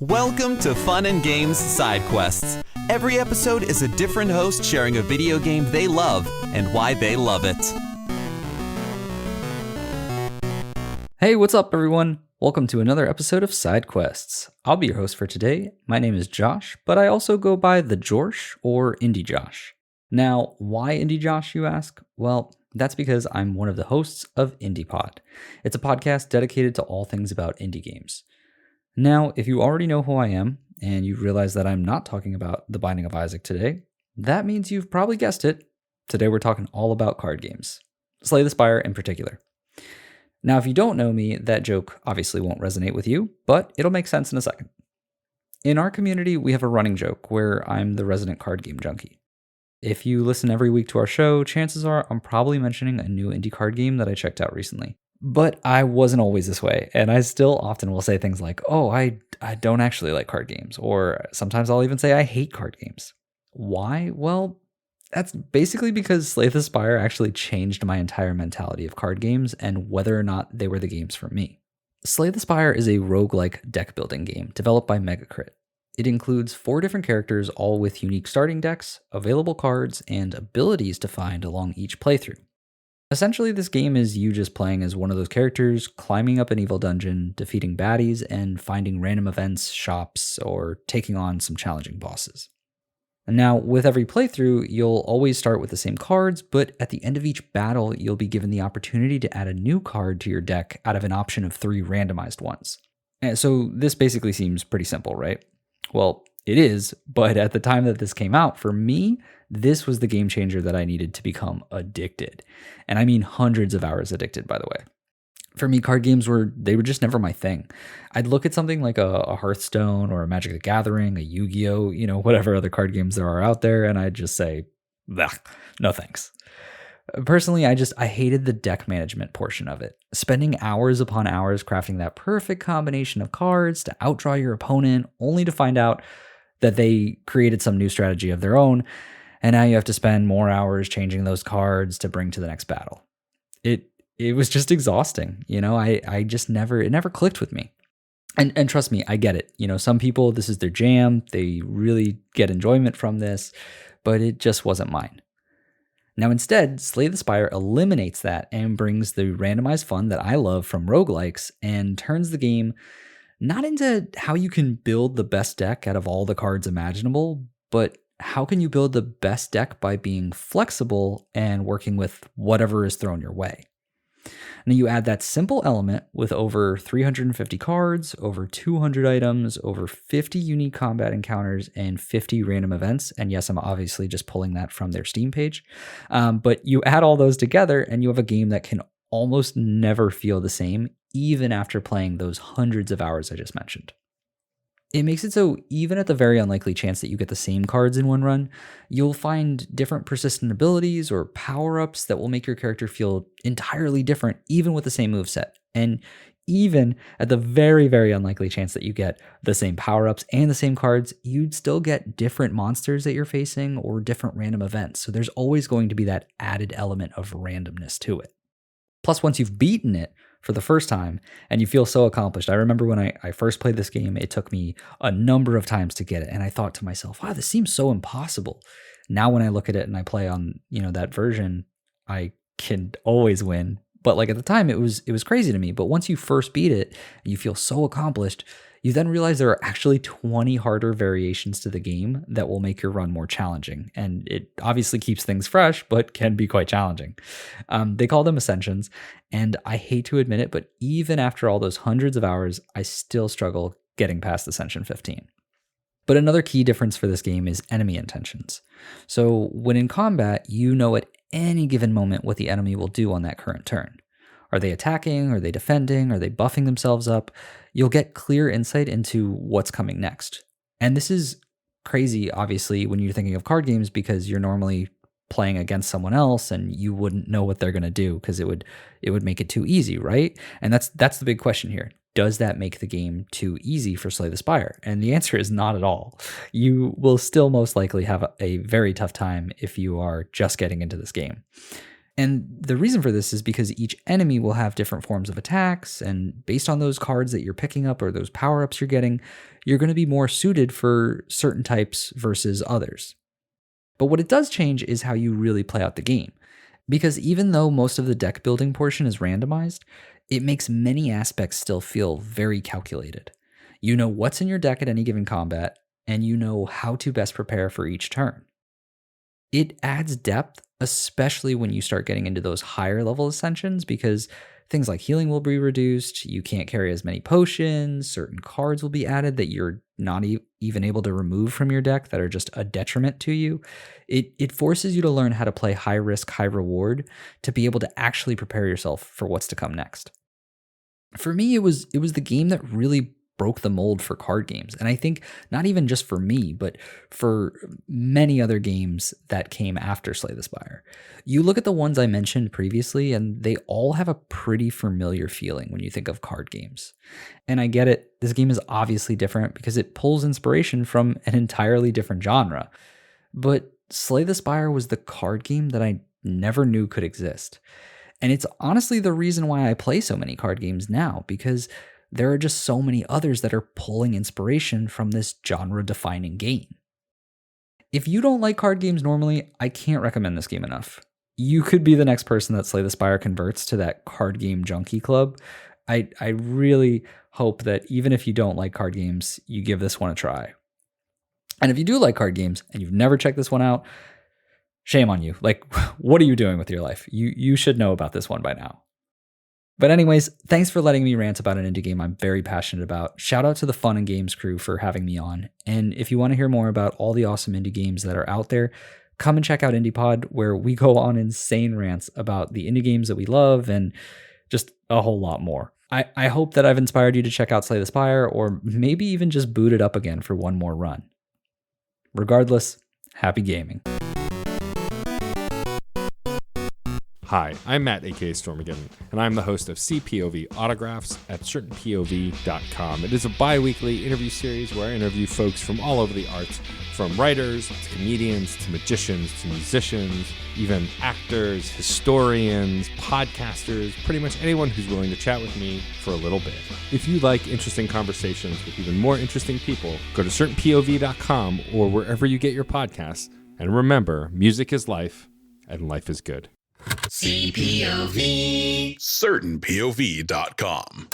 Welcome to Fun and Games Side Quests. Every episode is a different host sharing a video game they love and why they love it. Hey, what's up everyone? Welcome to another episode of Side Quests. I'll be your host for today. My name is Josh, but I also go by the Jorsh or Indie Josh. Now, why Indie Josh, you ask? Well, that's because I'm one of the hosts of IndiePod. It's a podcast dedicated to all things about indie games. Now, if you already know who I am, and you realize that I'm not talking about The Binding of Isaac today, that means you've probably guessed it. Today we're talking all about card games. Slay the Spire in particular. Now, if you don't know me, that joke obviously won't resonate with you, but it'll make sense in a second. In our community, we have a running joke where I'm the resident card game junkie. If you listen every week to our show, chances are I'm probably mentioning a new indie card game that I checked out recently. But I wasn't always this way, and I still often will say things like, oh, I don't actually like card games, or sometimes I'll even say I hate card games. Why? Well, that's basically because Slay the Spire actually changed my entire mentality of card games and whether or not they were the games for me. Slay the Spire is a roguelike deck building game developed by MegaCrit. It includes 4 different characters, all with unique starting decks, available cards, and abilities to find along each playthrough. Essentially, this game is you just playing as one of those characters, climbing up an evil dungeon, defeating baddies, and finding random events, shops, or taking on some challenging bosses. And now, with every playthrough, you'll always start with the same cards, but at the end of each battle, you'll be given the opportunity to add a new card to your deck out of an option of 3 randomized ones. And so this basically seems pretty simple, right? Well, it is, but at the time that this came out, for me, this was the game changer that I needed to become addicted. And I mean hundreds of hours addicted, by the way. For me, card games were just never my thing. I'd look at something like a Hearthstone or a Magic the Gathering, a Yu-Gi-Oh, whatever other card games there are out there, and I'd just say, no thanks. Personally, I hated the deck management portion of it. Spending hours upon hours crafting that perfect combination of cards to outdraw your opponent, only to find out that they created some new strategy of their own, and now you have to spend more hours changing those cards to bring to the next battle. It was just exhausting. It never clicked with me. And trust me, I get it. Some people, this is their jam. They really get enjoyment from this, but it just wasn't mine. Now instead, Slay the Spire eliminates that and brings the randomized fun that I love from roguelikes and turns the game not into how you can build the best deck out of all the cards imaginable, but how can you build the best deck by being flexible and working with whatever is thrown your way. Now you add that simple element with over 350 cards, over 200 items, over 50 unique combat encounters, and 50 random events. And yes, I'm obviously just pulling that from their Steam page. But you add all those together and you have a game that can almost never feel the same, even after playing those hundreds of hours I just mentioned. It makes it so even at the very unlikely chance that you get the same cards in one run, you'll find different persistent abilities or power-ups that will make your character feel entirely different, even with the same moveset. And even at the very, very unlikely chance that you get the same power-ups and the same cards, you'd still get different monsters that you're facing or different random events. So there's always going to be that added element of randomness to it. Plus, once you've beaten it for the first time and you feel so accomplished. I remember when I first played this game, it took me a number of times to get it. And I thought to myself, wow, this seems so impossible. Now when I look at it and I play on, that version, I can always win. But at the time, it was crazy to me. But once you first beat it and you feel so accomplished, you then realize there are actually 20 harder variations to the game that will make your run more challenging. And it obviously keeps things fresh, but can be quite challenging. They call them Ascensions. And I hate to admit it, but even after all those hundreds of hours, I still struggle getting past Ascension 15. But another key difference for this game is enemy intentions. So when in combat, at any given moment what the enemy will do on that current turn. Are they attacking? Are they defending? Are they buffing themselves up? You'll get clear insight into what's coming next. And this is crazy, obviously, when you're thinking of card games because you're normally playing against someone else and you wouldn't know what they're going to do because it would make it too easy, right? And that's the big question here. Does that make the game too easy for Slay the Spire? And the answer is not at all. You will still most likely have a very tough time if you are just getting into this game. And the reason for this is because each enemy will have different forms of attacks, and based on those cards that you're picking up or those power-ups you're getting, you're going to be more suited for certain types versus others. But what it does change is how you really play out the game. Because even though most of the deck building portion is randomized, it makes many aspects still feel very calculated. You know what's in your deck at any given combat, and you know how to best prepare for each turn. It adds depth, especially when you start getting into those higher level ascensions, because things like healing will be reduced, you can't carry as many potions, certain cards will be added that you're not even able to remove from your deck that are just a detriment to you. It forces you to learn how to play high risk, high reward to be able to actually prepare yourself for what's to come next. For me, it was the game that really broke the mold for card games. And I think not even just for me, but for many other games that came after Slay the Spire. You look at the ones I mentioned previously, and they all have a pretty familiar feeling when you think of card games. And I get it, this game is obviously different because it pulls inspiration from an entirely different genre. But Slay the Spire was the card game that I never knew could exist. And it's honestly the reason why I play so many card games now, because there are just so many others that are pulling inspiration from this genre-defining game. If you don't like card games normally, I can't recommend this game enough. You could be the next person that Slay the Spire converts to that card game junkie club. I really hope that even if you don't like card games, you give this one a try. And if you do like card games and you've never checked this one out, shame on you. Like, what are you doing with your life? You should know about this one by now. But anyways, thanks for letting me rant about an indie game I'm very passionate about. Shout out to the Fun and Games crew for having me on. And if you want to hear more about all the awesome indie games that are out there, come and check out IndiePod, where we go on insane rants about the indie games that we love and just a whole lot more. I hope that I've inspired you to check out Slay the Spire, or maybe even just boot it up again for one more run. Regardless, happy gaming. Hi, I'm Matt, aka Stormageddon, and I'm the host of CPOV Autographs at CertainPOV.com. It is a bi-weekly interview series where I interview folks from all over the arts, from writers to comedians to magicians to musicians, even actors, historians, podcasters, pretty much anyone who's willing to chat with me for a little bit. If you like interesting conversations with even more interesting people, go to CertainPOV.com or wherever you get your podcasts, and remember, music is life, and life is good. CPOV. CertainPOV.com.